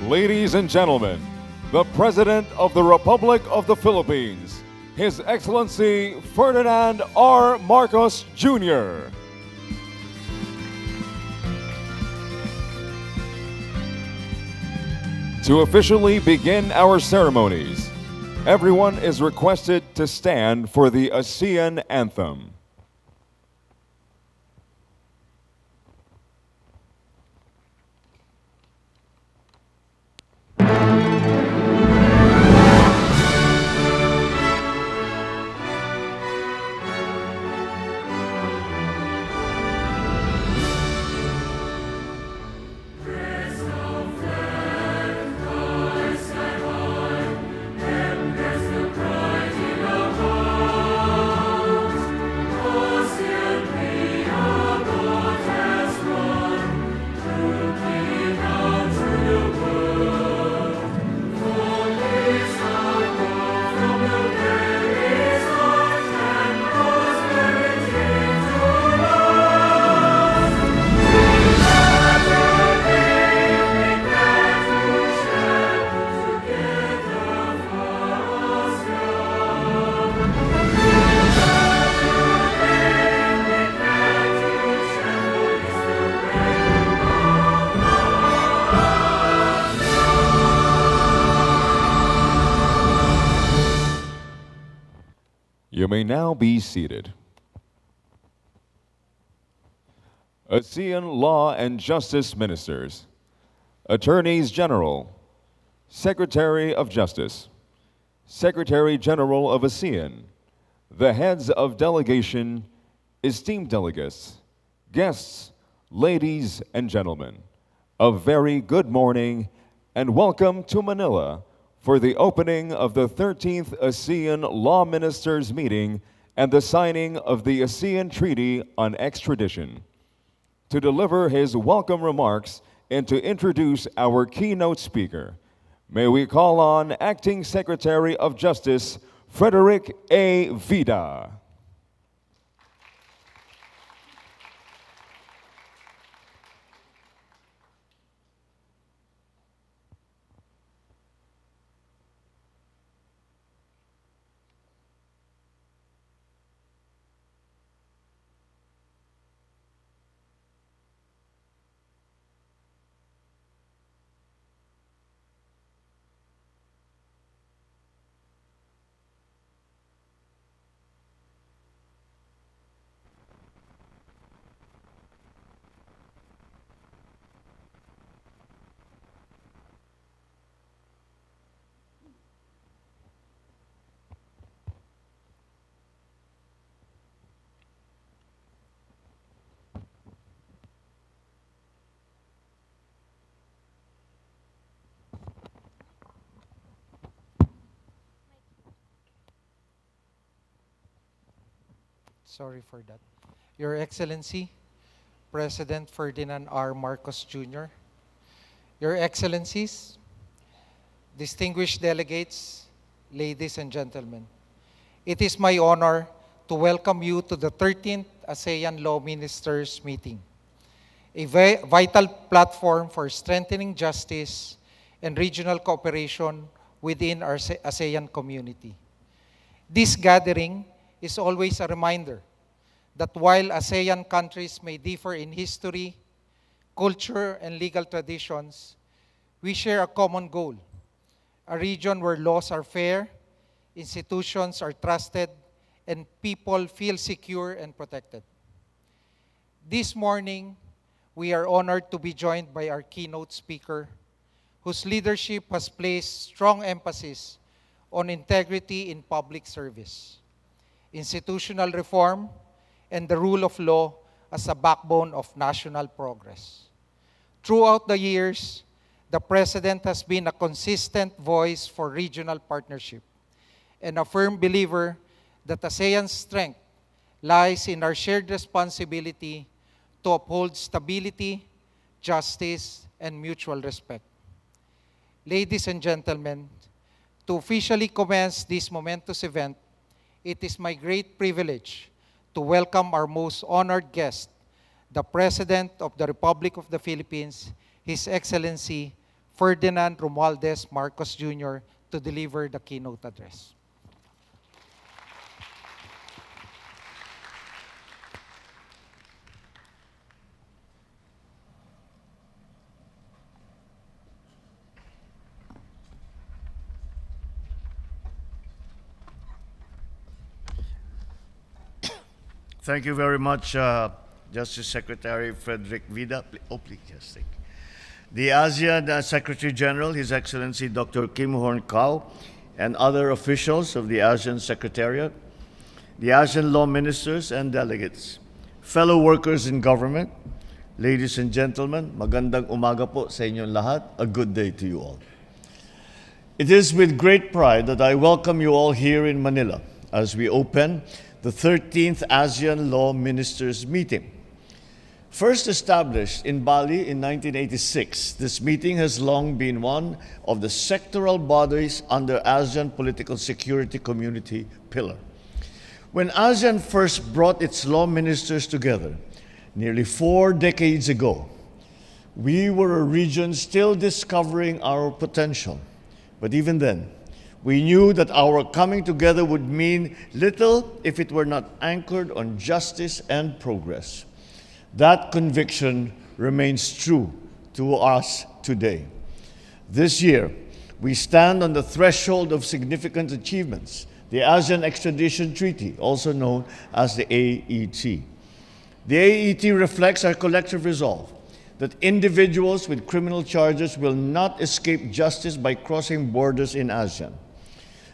Ladies and gentlemen, the President of the Republic of the Philippines, His Excellency Ferdinand R. Marcos Jr. To officially begin our ceremonies, everyone is requested to stand for the ASEAN Anthem. You may now be seated. ASEAN Law and Justice Ministers, Attorneys General, Secretary of Justice, Secretary General of ASEAN, the heads of delegation, esteemed delegates, guests, ladies and gentlemen, a very good morning and welcome to Manila for the opening of the 13th ASEAN Law Ministers Meeting and the signing of the ASEAN Treaty on Extradition. To deliver his welcome remarks and to introduce our keynote speaker, may we call on Acting Secretary of Justice, Frederick A. Vida. Sorry for that. Your Excellency, President Ferdinand R. Marcos Jr., Your Excellencies, distinguished delegates, ladies and gentlemen, it is my honor to welcome you to the 13th ASEAN Law Ministers Meeting, a vital platform for strengthening justice and regional cooperation within our ASEAN community. This gathering is always a reminder that while ASEAN countries may differ in history, culture, and legal traditions, we share a common goal, a region where laws are fair, institutions are trusted, and people feel secure and protected. This morning, we are honored to be joined by our keynote speaker, whose leadership has placed strong emphasis on integrity in public service, institutional reform, and the rule of law as a backbone of national progress. Throughout the years, the President has been a consistent voice for regional partnership and a firm believer that ASEAN's strength lies in our shared responsibility to uphold stability, justice, and mutual respect. Ladies and gentlemen, to officially commence this momentous event, it is my great privilege to welcome our most honored guest, the President of the Republic of the Philippines, His Excellency Ferdinand Romualdez Marcos Jr. to deliver the keynote address. Thank you very much, Justice Secretary Frederick Vida. Oh, please, yes, thank you. The ASEAN Secretary General, His Excellency Dr. Kim Horn Kao, and other officials of the ASEAN Secretariat, the ASEAN Law Ministers and delegates, fellow workers in government, ladies and gentlemen, magandang umaga po sa inyong lahat. A good day to you all. It is with great pride that I welcome you all here in Manila as we open the 13th ASEAN Law Ministers Meeting. First established in Bali in 1986, this meeting has long been one of the sectoral bodies under ASEAN Political Security Community pillar. When ASEAN first brought its law ministers together, nearly 4 decades ago, we were a region still discovering our potential. But even then, we knew that our coming together would mean little if it were not anchored on justice and progress. That conviction remains true to us today. This year, we stand on the threshold of significant achievements, the ASEAN Extradition Treaty, also known as the AET. The AET reflects our collective resolve that individuals with criminal charges will not escape justice by crossing borders in ASEAN.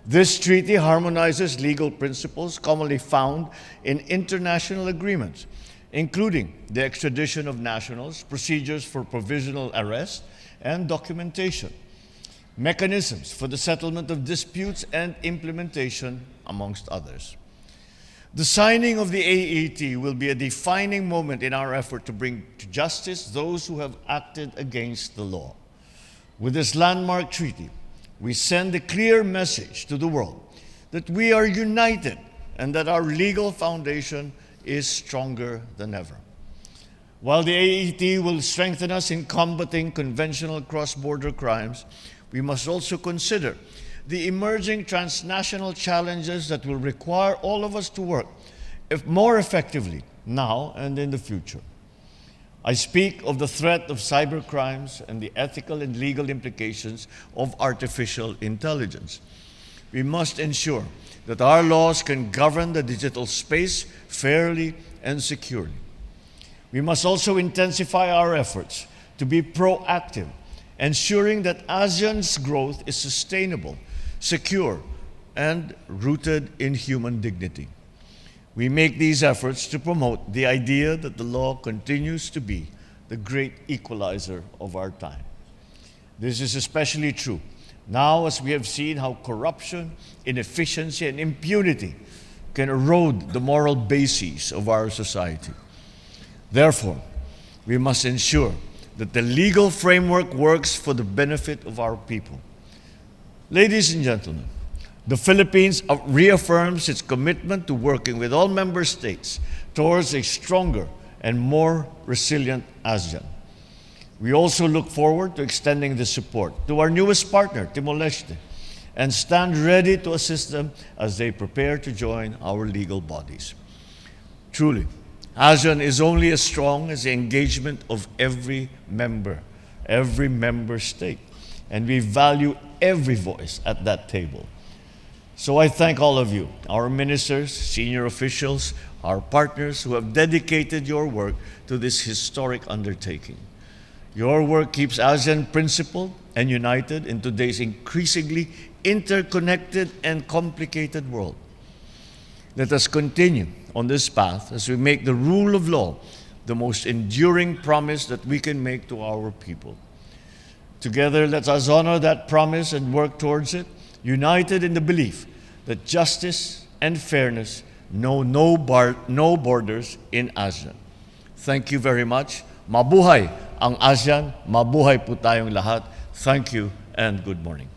This treaty harmonizes legal principles commonly found in international agreements, including the extradition of nationals, procedures for provisional arrest and documentation, mechanisms for the settlement of disputes and implementation, amongst others. The signing of the AET will be a defining moment in our effort to bring to justice those who have acted against the law. With this landmark treaty, we send a clear message to the world that we are united and that our legal foundation is stronger than ever. While the AET will strengthen us in combating conventional cross-border crimes, we must also consider the emerging transnational challenges that will require all of us to work more effectively now and in the future. I speak of the threat of cybercrimes and the ethical and legal implications of artificial intelligence. We must ensure that our laws can govern the digital space fairly and securely. We must also intensify our efforts to be proactive, ensuring that ASEAN's growth is sustainable, secure, and rooted in human dignity. We make these efforts to promote the idea that the law continues to be the great equalizer of our time. This is especially true now as we have seen how corruption, inefficiency, and impunity can erode the moral bases of our society. Therefore, we must ensure that the legal framework works for the benefit of our people. Ladies and gentlemen, the Philippines reaffirms its commitment to working with all member states towards a stronger and more resilient ASEAN. We also look forward to extending this support to our newest partner, Timor-Leste, and stand ready to assist them as they prepare to join our legal bodies. Truly, ASEAN is only as strong as the engagement of every member state, and we value every voice at that table. So I thank all of you, our ministers, senior officials, our partners who have dedicated your work to this historic undertaking. Your work keeps ASEAN principled and united in today's increasingly interconnected and complicated world. Let us continue on this path as we make the rule of law the most enduring promise that we can make to our people. Together, let us honor that promise and work towards it, united in the belief that justice and fairness know no borders in ASEAN. Thank you very much. Mabuhay ang ASEAN. Mabuhay po tayong lahat. Thank you and good morning.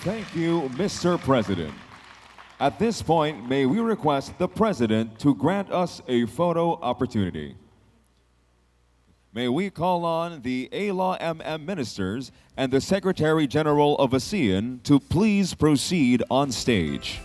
Thank you, Mr. President. At this point, may we request the President to grant us a photo opportunity. may we call on the ALAWMM ministers and the Secretary General of ASEAN to please proceed on stage.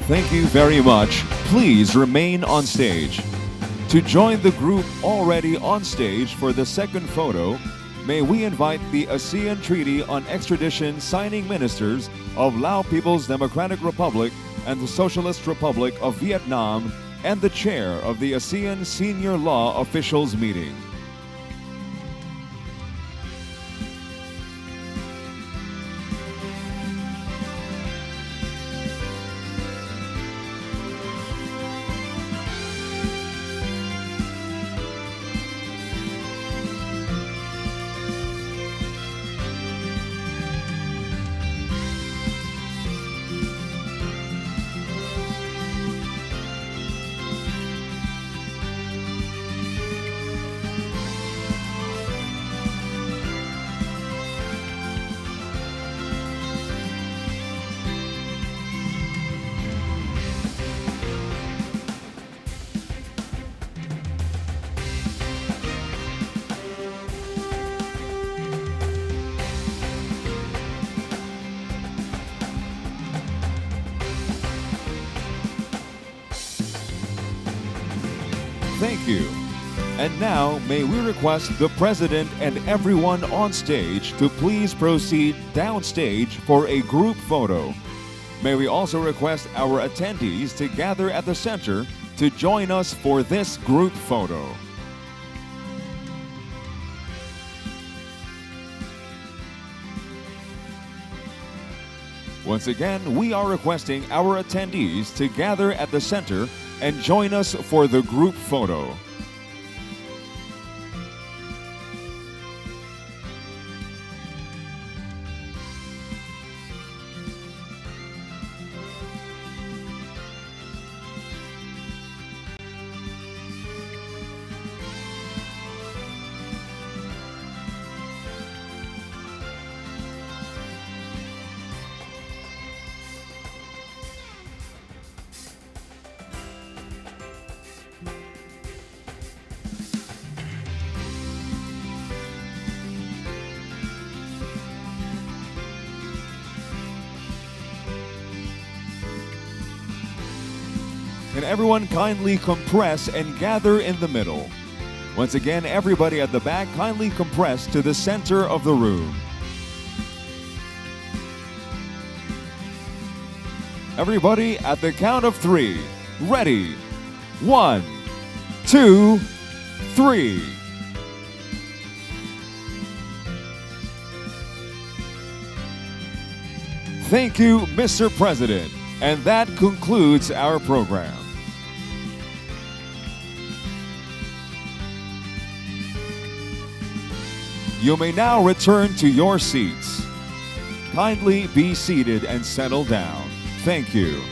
Thank you very much. Please remain on stage. To join the group already on stage for the second photo, may we invite the ASEAN Treaty on Extradition signing ministers of Lao People's Democratic Republic and the Socialist Republic of Vietnam and the chair of the ASEAN Senior Law Officials Meeting. Thank you. And now, may we request the President and everyone on stage to please proceed downstage for a group photo. May we also request our attendees to gather at the center to join us for this group photo. Once again, we are requesting our attendees to gather at the center and join us for the group photo. Can everyone kindly compress and gather in the middle? Once again, everybody at the back, kindly compress to the center of the room. Everybody at the count of 3. Ready? 1, 2, 3. Thank you, Mr. President. And that concludes our program. You may now return to your seats. Kindly be seated and settle down. Thank you.